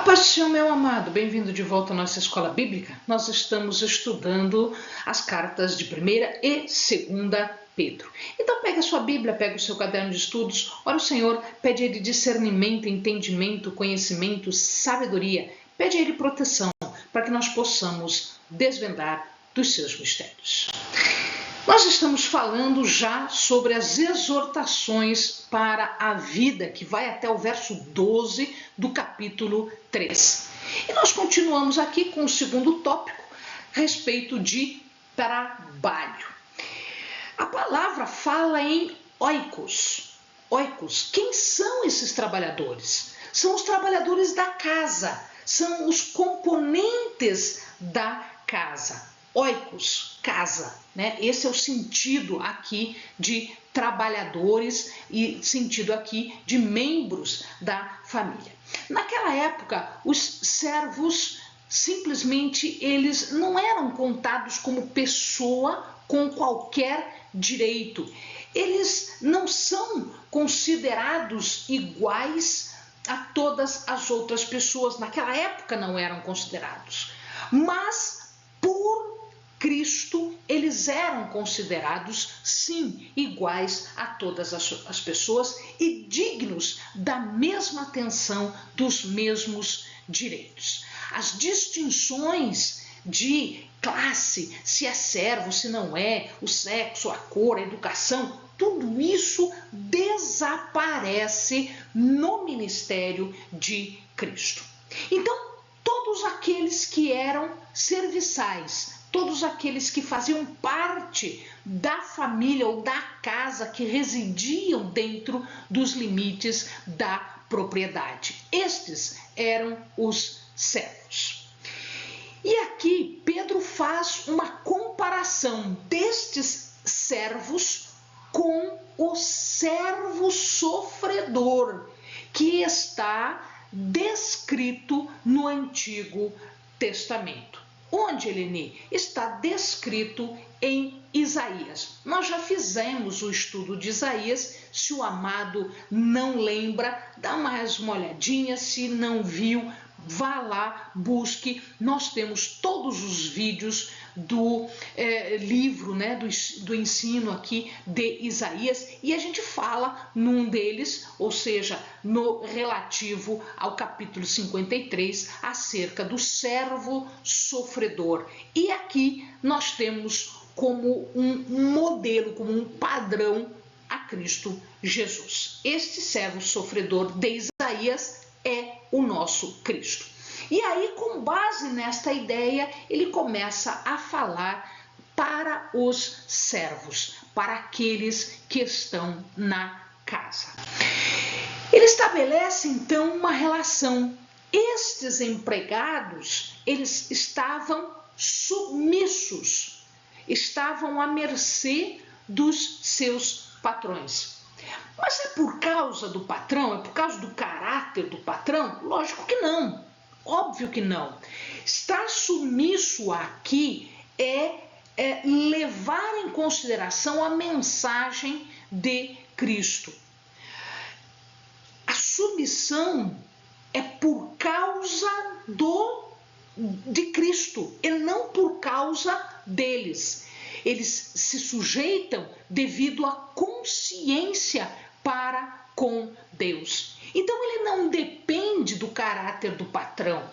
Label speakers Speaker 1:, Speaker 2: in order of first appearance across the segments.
Speaker 1: paz do Senhor, meu amado, bem-vindo de volta à nossa escola bíblica. Nós estamos estudando as cartas de 1ª e 2ª Pedro. Então pega a sua Bíblia, pega o seu caderno de estudos, ora o Senhor, pede a Ele discernimento, entendimento, conhecimento, sabedoria, pede a Ele proteção, para que nós possamos desvendar dos seus mistérios. Nós estamos falando já sobre as exortações para a vida, que vai até o verso 12 do capítulo 3. E nós continuamos aqui com o segundo tópico, a respeito de trabalho. A palavra fala em oikos. Oikos, quem são esses trabalhadores? São os trabalhadores da casa, são os componentes da casa. Oikos, casa, né? Esse é o sentido aqui de trabalhadores e sentido aqui de membros da família. Naquela época, os servos simplesmente eles não eram contados como pessoa com qualquer direito. Eles não são considerados iguais a todas as outras pessoas. Naquela época não eram considerados, mas por Cristo, eles eram considerados, sim, iguais a todas as pessoas e dignos da mesma atenção, dos mesmos direitos. As distinções de classe, se é servo, se não é, o sexo, a cor, a educação, tudo isso desaparece no ministério de Cristo. Então, todos aqueles que eram serviçais, todos aqueles que faziam parte da família ou da casa, que residiam dentro dos limites da propriedade. Estes eram os servos. E aqui Pedro faz uma comparação destes servos com o servo sofredor, que está descrito no Antigo Testamento. Onde, Eleni? Está descrito em Isaías. Nós já fizemos o estudo de Isaías. Se o amado não lembra, dá mais uma olhadinha. Se não viu, vá lá, busque. Nós temos todos os vídeos do livro, né, do ensino aqui de Isaías, e a gente fala num deles, ou seja, no relativo ao capítulo 53, acerca do servo sofredor. E aqui nós temos como um modelo, como um padrão, a Cristo Jesus. Este servo sofredor de Isaías é o nosso Cristo. E aí, com base nesta ideia, ele começa a falar para os servos, para aqueles que estão na casa. Ele estabelece, então, uma relação. Estes empregados, eles estavam submissos, estavam à mercê dos seus patrões. Mas é por causa do patrão? É por causa do caráter do patrão? Lógico que não. Óbvio que não. Estar submisso aqui é levar em consideração a mensagem de Cristo. A submissão é por causa de Cristo e não por causa deles. Eles se sujeitam devido à consciência para com Deus. Então ele não depende do caráter do patrão.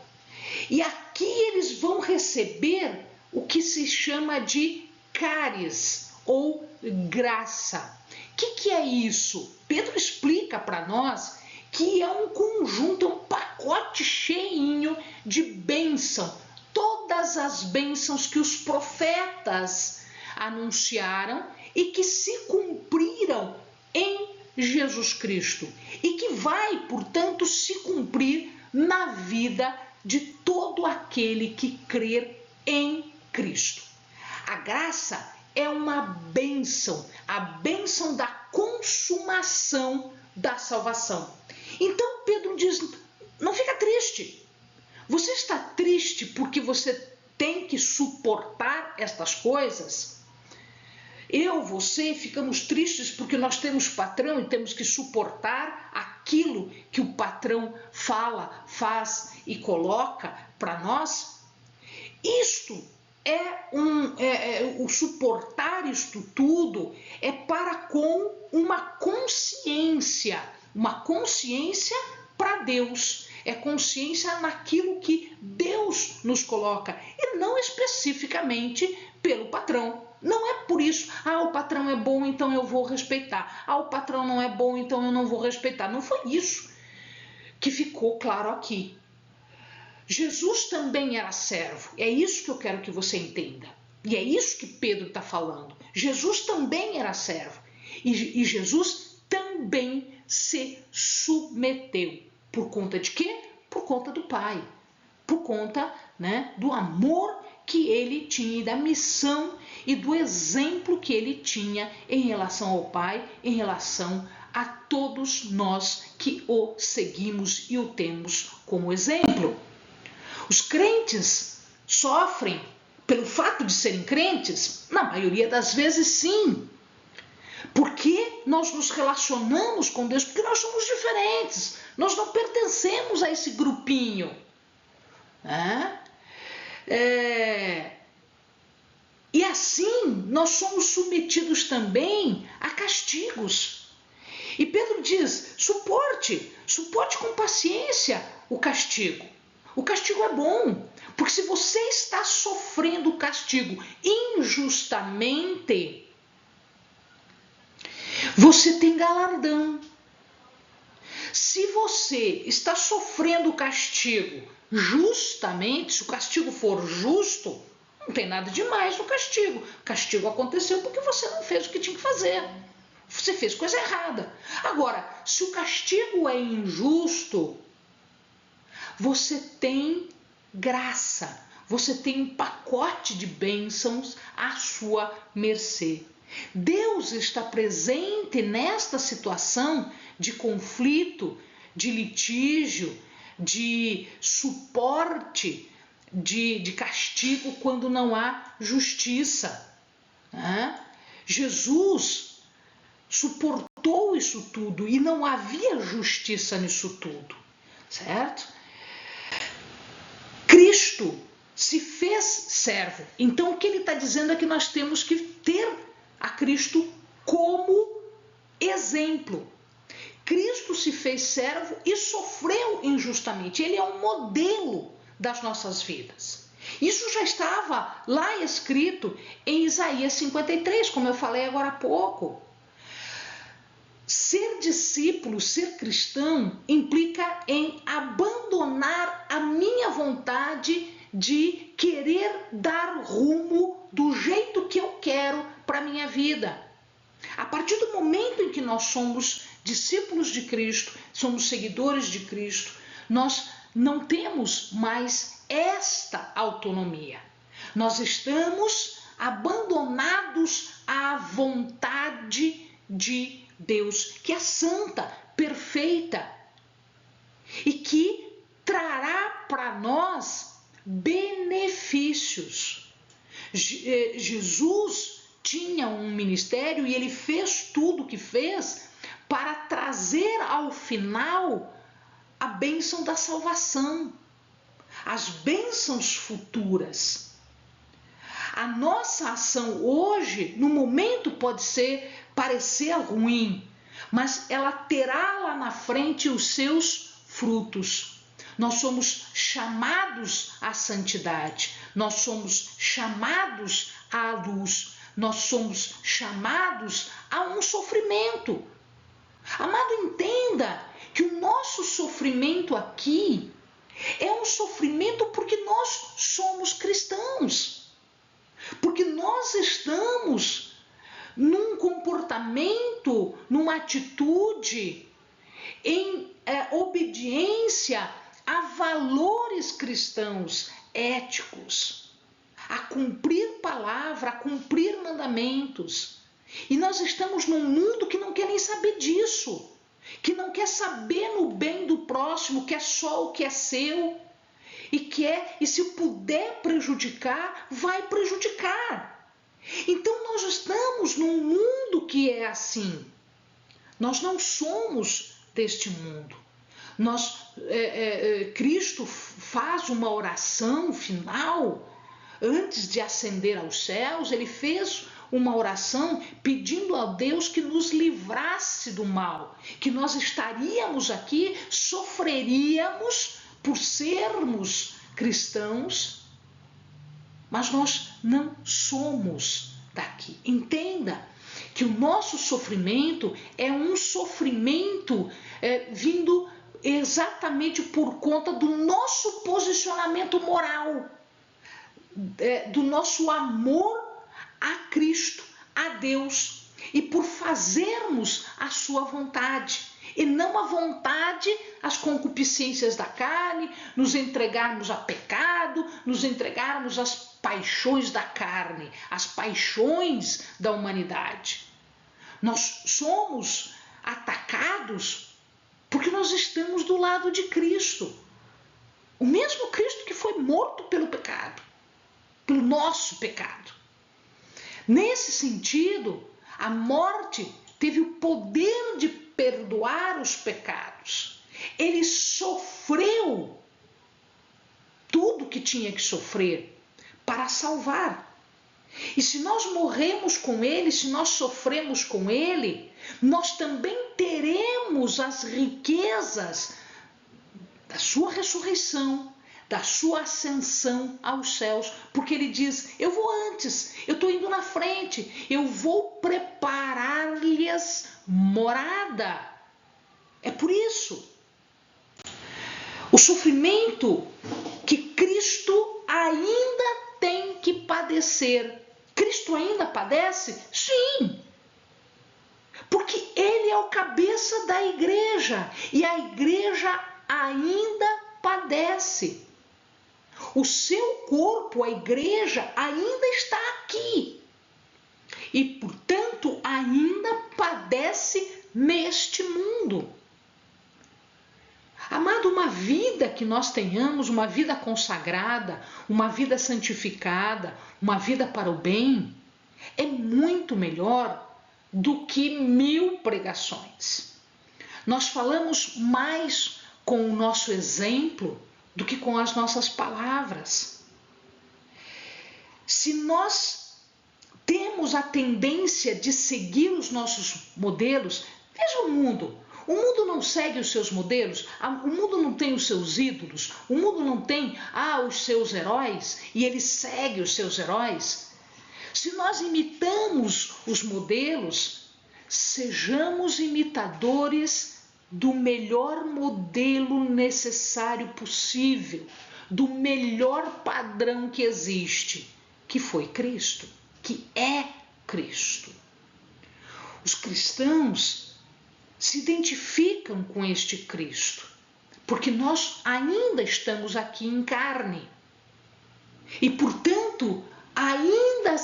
Speaker 1: E aqui eles vão receber o que se chama de caris ou graça. O que é isso? Pedro explica para nós que é um conjunto, um pacote cheinho de bênção. Todas as bênçãos que os profetas anunciaram e que se cumpriram em Jesus Cristo e que vai, portanto, se cumprir na vida de todo aquele que crer em Cristo. A graça é uma bênção, a bênção da consumação da salvação. Então Pedro diz, não fica triste. Você está triste porque você tem que suportar estas coisas? Você ficamos tristes porque nós temos patrão e temos que suportar aquilo que o patrão fala, faz e coloca para nós? Isto o suportar isto tudo é para com uma consciência para Deus. É consciência naquilo que Deus nos coloca e não especificamente pelo patrão. Não é por isso, o patrão é bom, então eu vou respeitar. O patrão não é bom, então eu não vou respeitar. Não foi isso que ficou claro aqui. Jesus também era servo. É isso que eu quero que você entenda. E é isso que Pedro está falando. Jesus também era servo. E Jesus também se submeteu. Por conta de quê? Por conta do Pai. Por conta, do amor que ele tinha e da missão e do exemplo que ele tinha em relação ao Pai, em relação a todos nós que o seguimos e o temos como exemplo. Os crentes sofrem pelo fato de serem crentes? Na maioria das vezes, sim. Porque nós nos relacionamos com Deus, porque nós somos diferentes. Nós não pertencemos a esse grupinho. E assim, nós somos submetidos também a castigos. E Pedro diz, suporte com paciência o castigo. O castigo é bom, porque se você está sofrendo o castigo injustamente, você tem galardão. Se você está sofrendo o castigo justamente, se o castigo for justo, não tem nada demais no castigo. O castigo aconteceu porque você não fez o que tinha que fazer. Você fez coisa errada. Agora, se o castigo é injusto, você tem graça, você tem um pacote de bênçãos à sua mercê. Deus está presente nesta situação de conflito, de litígio, de suporte, de castigo quando não há justiça. Jesus suportou isso tudo e não havia justiça nisso tudo, certo? Cristo se fez servo. Então o que ele está dizendo é que nós temos que ter a Cristo como exemplo. Cristo se fez servo e sofreu injustamente. Ele é um modelo das nossas vidas. Isso já estava lá escrito em Isaías 53, como eu falei agora há pouco. Ser discípulo, ser cristão, implica em abandonar a minha vontade de querer dar rumo do jeito que eu quero para a minha vida. A partir do momento em que nós somos discípulos de Cristo, somos seguidores de Cristo, nós não temos mais esta autonomia. Nós estamos abandonados à vontade de Deus, que é santa, perfeita e que trará para nós benefícios. Jesus tinha um ministério e ele fez tudo o que fez para trazer ao final a bênção da salvação, as bênçãos futuras. A nossa ação hoje, no momento, pode parecer ruim, mas ela terá lá na frente os seus frutos. Nós somos chamados à santidade, nós somos chamados à luz, nós somos chamados a um sofrimento. Amado, entenda que o nosso sofrimento aqui é um sofrimento porque nós somos cristãos, porque nós estamos num comportamento, numa atitude, em obediência a valores cristãos éticos, a cumprir palavra, a cumprir mandamentos. E nós estamos num mundo que não quer nem saber disso, que não quer saber no bem do próximo, quer só o que é seu, e se puder prejudicar, vai prejudicar. Então nós estamos num mundo que é assim. Nós não somos deste mundo. Cristo faz uma oração final antes de ascender aos céus. Ele fez uma oração pedindo a Deus que nos livrasse do mal, que nós estaríamos aqui, sofreríamos por sermos cristãos, mas nós não somos daqui. Entenda que o nosso sofrimento é um sofrimento vindo exatamente por conta do nosso posicionamento moral, do nosso amor a Cristo, a Deus, e por fazermos a sua vontade, e não a vontade, as concupiscências da carne, nos entregarmos a pecado, nos entregarmos às paixões da carne, às paixões da humanidade. Nós somos atacados porque nós estamos do lado de Cristo. O mesmo Cristo que foi morto pelo pecado, pelo nosso pecado. Nesse sentido, a morte teve o poder de perdoar os pecados. Ele sofreu tudo que tinha que sofrer para salvar. E se nós morremos com ele, se nós sofremos com ele, nós também teremos as riquezas da sua ressurreição, da sua ascensão aos céus, porque ele diz: eu vou antes, eu estou indo na frente, eu vou preparar-lhes morada. É por isso. O sofrimento que Cristo ainda tem que padecer. Cristo ainda padece? Sim. Porque ele é o cabeça da igreja e a igreja ainda padece. O seu corpo, a igreja, ainda está aqui. E, portanto, ainda padece neste mundo. Amado, uma vida que nós tenhamos, uma vida consagrada, uma vida santificada, uma vida para o bem, é muito melhor do que 1000 pregações. Nós falamos mais com o nosso exemplo do que com as nossas palavras. Se nós temos a tendência de seguir os nossos modelos, veja o mundo. O mundo não segue os seus modelos, o mundo não tem os seus ídolos, o mundo não tem os seus heróis e ele segue os seus heróis. Se nós imitamos os modelos, sejamos imitadores do melhor modelo necessário possível, do melhor padrão que existe, que foi Cristo, que é Cristo. Os cristãos se identificam com este Cristo, porque nós ainda estamos aqui em carne. E, portanto, ainda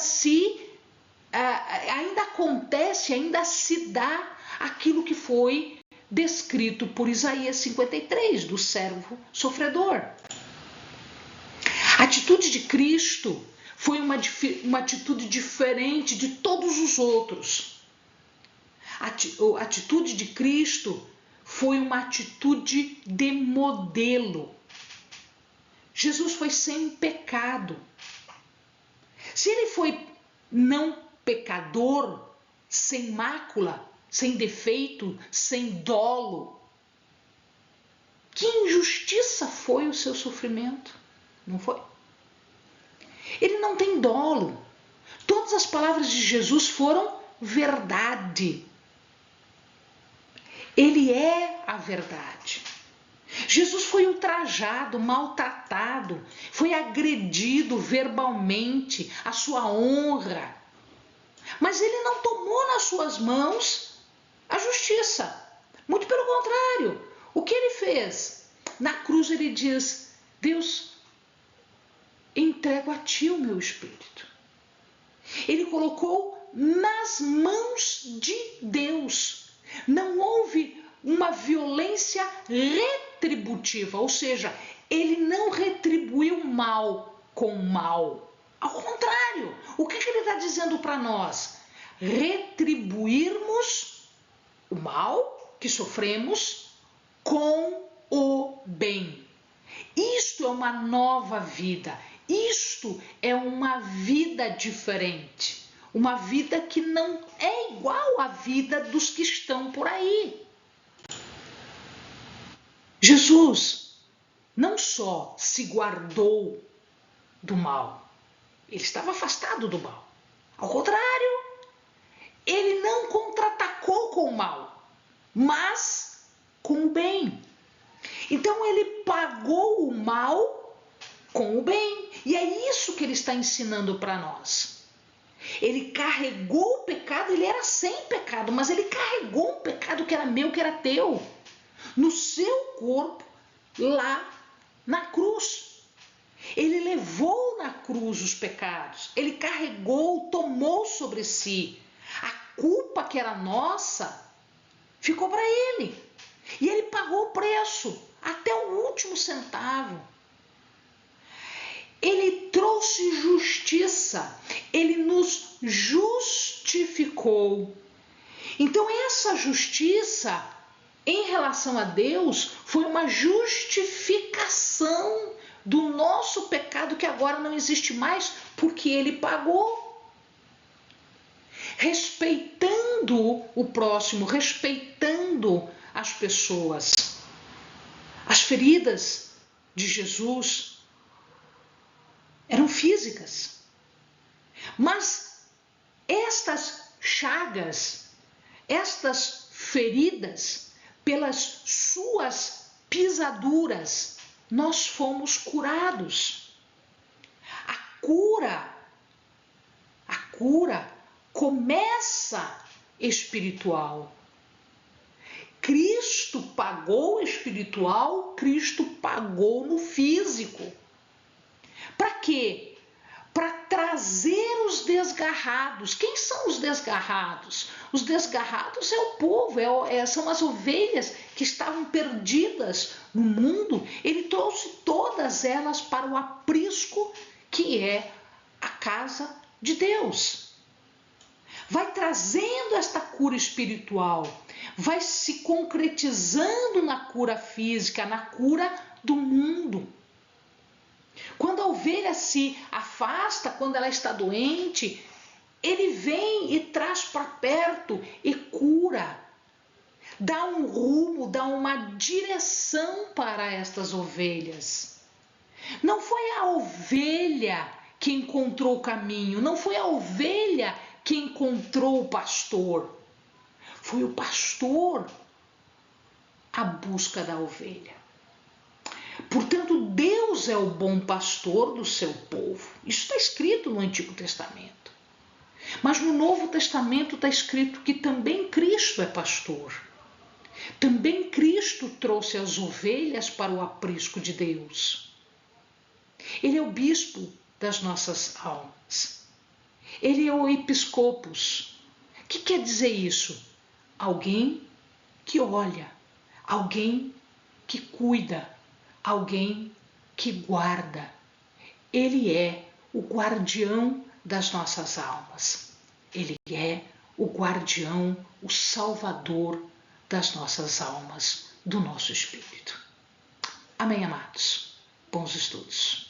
Speaker 1: acontece, ainda se dá aquilo que foi descrito por Isaías 53, do servo sofredor. A atitude de Cristo foi uma atitude diferente de todos os outros. A atitude de Cristo foi uma atitude de modelo. Jesus foi sem pecado. Se ele foi não pecador, sem mácula, sem defeito, sem dolo, que injustiça foi o seu sofrimento? Não foi? Ele não tem dolo. Todas as palavras de Jesus foram verdade. Ele é a verdade. Jesus foi ultrajado, maltratado, foi agredido verbalmente, a sua honra. Mas ele não tomou nas suas mãos a justiça. Muito pelo contrário. O que ele fez? Na cruz ele diz: Deus, entrego a ti o meu espírito. Ele colocou nas mãos de Deus. Não houve uma violência retributiva, ou seja, ele não retribuiu mal com mal. Ao contrário, o que ele está dizendo para nós? Retribuirmos o mal que sofremos com o bem. Isto é uma nova vida. Isto é uma vida diferente. Uma vida que não é igual à vida dos que estão por aí. Jesus não só se guardou do mal, ele estava afastado do mal. Ao contrário, ele não contra-atacou com o mal, mas com o bem. Então ele pagou o mal com o bem. E é isso que ele está ensinando para nós. Ele carregou o pecado, ele era sem pecado, mas ele carregou um pecado que era meu, que era teu, no seu corpo, lá na cruz. Ele levou na cruz os pecados, ele carregou, tomou sobre si. A culpa que era nossa ficou para ele. E ele pagou o preço, até o último centavo. Ele trouxe justiça, ele nos justificou. Então essa justiça em relação a Deus foi uma justificação do nosso pecado que agora não existe mais, porque ele pagou. Respeitando o próximo, respeitando as pessoas. As feridas de Jesus eram físicas, mas estas chagas, estas feridas, pelas suas pisaduras, nós fomos curados. A cura começa espiritual. Cristo pagou o espiritual, Cristo pagou no físico. Para quê? Para trazer os desgarrados. Quem são os desgarrados? Os desgarrados é o povo, são as ovelhas que estavam perdidas no mundo. Ele trouxe todas elas para o aprisco que é a casa de Deus. Vai trazendo esta cura espiritual, vai se concretizando na cura física, na cura do mundo. Quando a ovelha se afasta, quando ela está doente, ele vem e traz para perto e cura. Dá um rumo, dá uma direção para estas ovelhas. Não foi a ovelha que encontrou o caminho, não foi a ovelha que encontrou o pastor. Foi o pastor à busca da ovelha. Portanto, Deus é o bom pastor do seu povo. Isso está escrito no Antigo Testamento. Mas no Novo Testamento está escrito que também Cristo é pastor. Também Cristo trouxe as ovelhas para o aprisco de Deus. Ele é o bispo das nossas almas. Ele é o episcopos. O que quer dizer isso? Alguém que olha, alguém que cuida, alguém que guarda. Ele é o guardião das nossas almas. Ele é o guardião, o salvador das nossas almas, do nosso espírito. Amém, amados? Bons estudos.